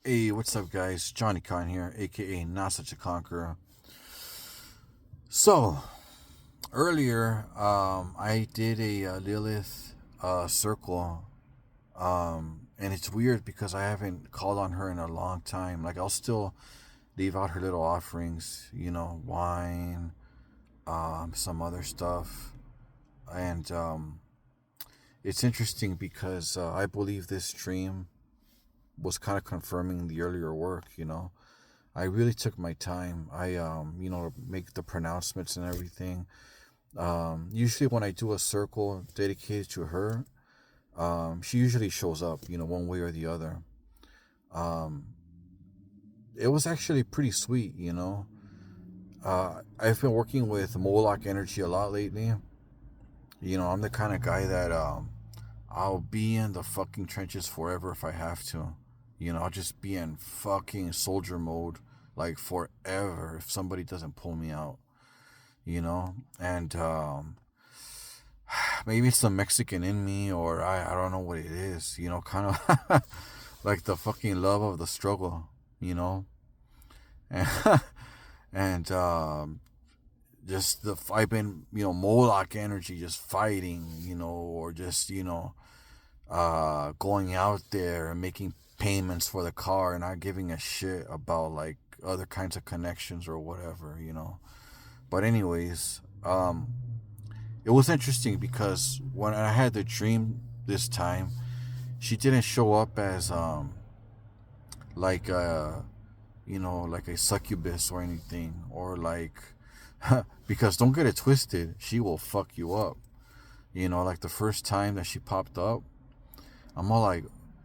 Hey, what's up, guys? Johnny Con here, aka Not Such a Conqueror. So, earlier, I did a Lilith circle, and it's weird because I haven't called on her in a long time. Like, I'll still leave out her little offerings, wine, some other stuff. And it's interesting because I believe this stream was kind of confirming the earlier work. I really took my time. I make the pronouncements and everything. Usually when I do a circle dedicated to her, she usually shows up, one way or the other. Um, it was actually pretty sweet. I've been working with Moloch energy a lot lately. I'm the kind of guy that I'll be in the fucking trenches forever if I have to. I'll just be in fucking soldier mode like forever if somebody doesn't pull me out. And maybe it's the Mexican in me, or I don't know what it is, kind of like the fucking love of the struggle. And, and just I've been, Moloch energy, just fighting, or just, going out there and making payments for the car and not giving a shit about like other kinds of connections or whatever. But anyways, it was interesting because when I had the dream this time, she didn't show up as like like a succubus or anything, or like because don't get it twisted, she will fuck you up. Like the first time that she popped up, I'm all like,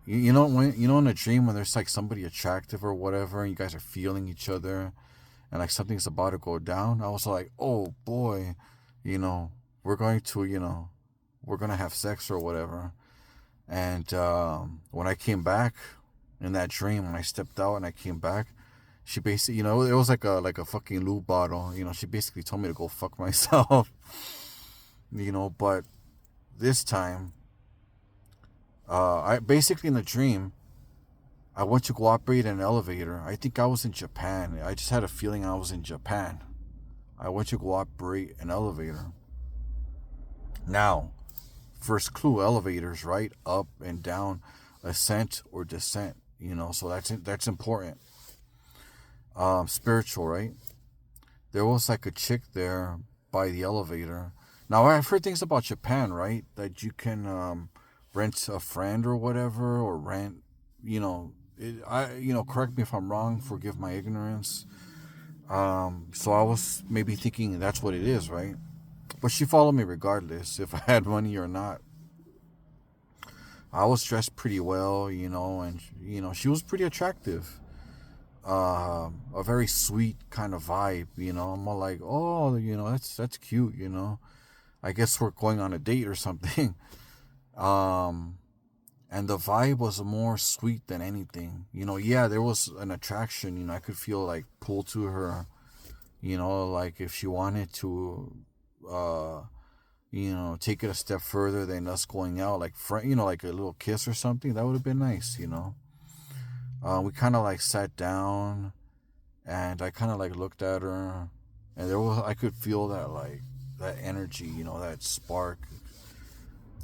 when in a dream when there's like somebody attractive or whatever, and you guys are feeling each other, and like something's about to go down. I was like, oh boy, you know, we're going to, we're gonna have sex or whatever. And when I came back in that dream, when I stepped out and I came back, she basically, it was like a fucking lube bottle. She basically told me to go fuck myself. But this time, I basically in the dream, I went to go operate an elevator. I think I was in Japan. I just had a feeling I was in Japan. I went to go operate an elevator. Now, first clue: elevators, right? Up and down, ascent or descent. So that's important. Spiritual, right? There was like a chick there by the elevator. Now I've heard things about Japan, right? That you can rent a friend or whatever, or rent. Correct me if I'm wrong. Forgive my ignorance. So I was maybe thinking that's what it is, right? But she followed me regardless if I had money or not. I was dressed pretty well, and she was pretty attractive. A very sweet kind of vibe. I'm all like, oh, that's cute. I guess we're going on a date or something. um, and the vibe was more sweet than anything. Yeah, there was an attraction. I could feel like pull to her. Like if she wanted to, uh, take it a step further than us going out, like like a little kiss or something. That would have been nice. We kind of like sat down, and I kind of like looked at her, and I could feel that like that energy, that spark.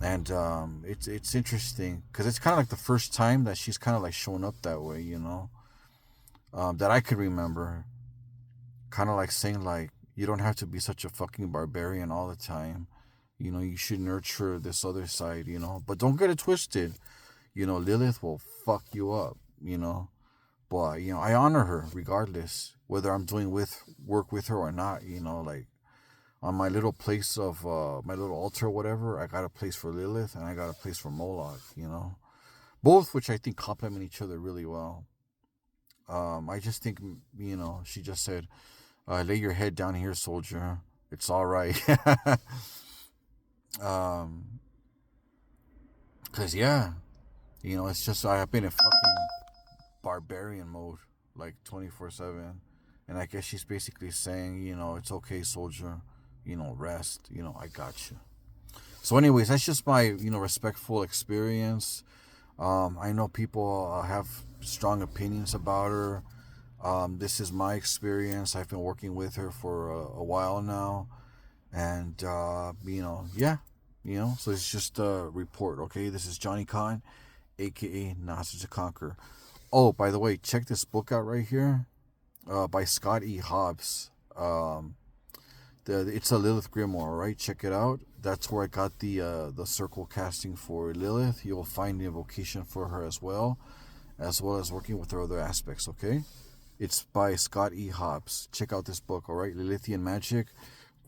And it's interesting because it's kind of like the first time that she's kind of like shown up that way. That I could remember, kind of like saying like, you don't have to be such a fucking barbarian all the time. You should nurture this other side. But don't get it twisted. Lilith will fuck you up. But I honor her regardless, whether I'm doing with work with her or not. Like on my little place of my little altar or whatever, I got a place for Lilith and I got a place for Moloch. Both which I think complement each other really well. I just think she just said, "Lay your head down here, soldier. It's all right." um, cause yeah, it's just I've been in fucking barbarian mode like 24/7, and I guess she's basically saying, it's okay, soldier. Rest. I got you. So, anyways, that's just my respectful experience. I know people have strong opinions about her. This is my experience. I've been working with her for a while now, and yeah, So it's just a report. Okay, this is Johnny Khan, aka Nasser to Conquer. Oh, by the way, check this book out right here, by Scott E. Hobbs. It's a Lilith Grimoire, right? Check it out. That's where I got the circle casting for Lilith. You'll find the invocation for her as well as working with her other aspects. Okay, it's by Scott E. Hobbs. Check out this book. All right, Lilithian Magic,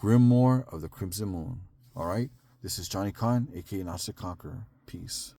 Grimoire of the Crimson Moon. All right, this is Johnny Khan, aka Nasser Conqueror. Peace.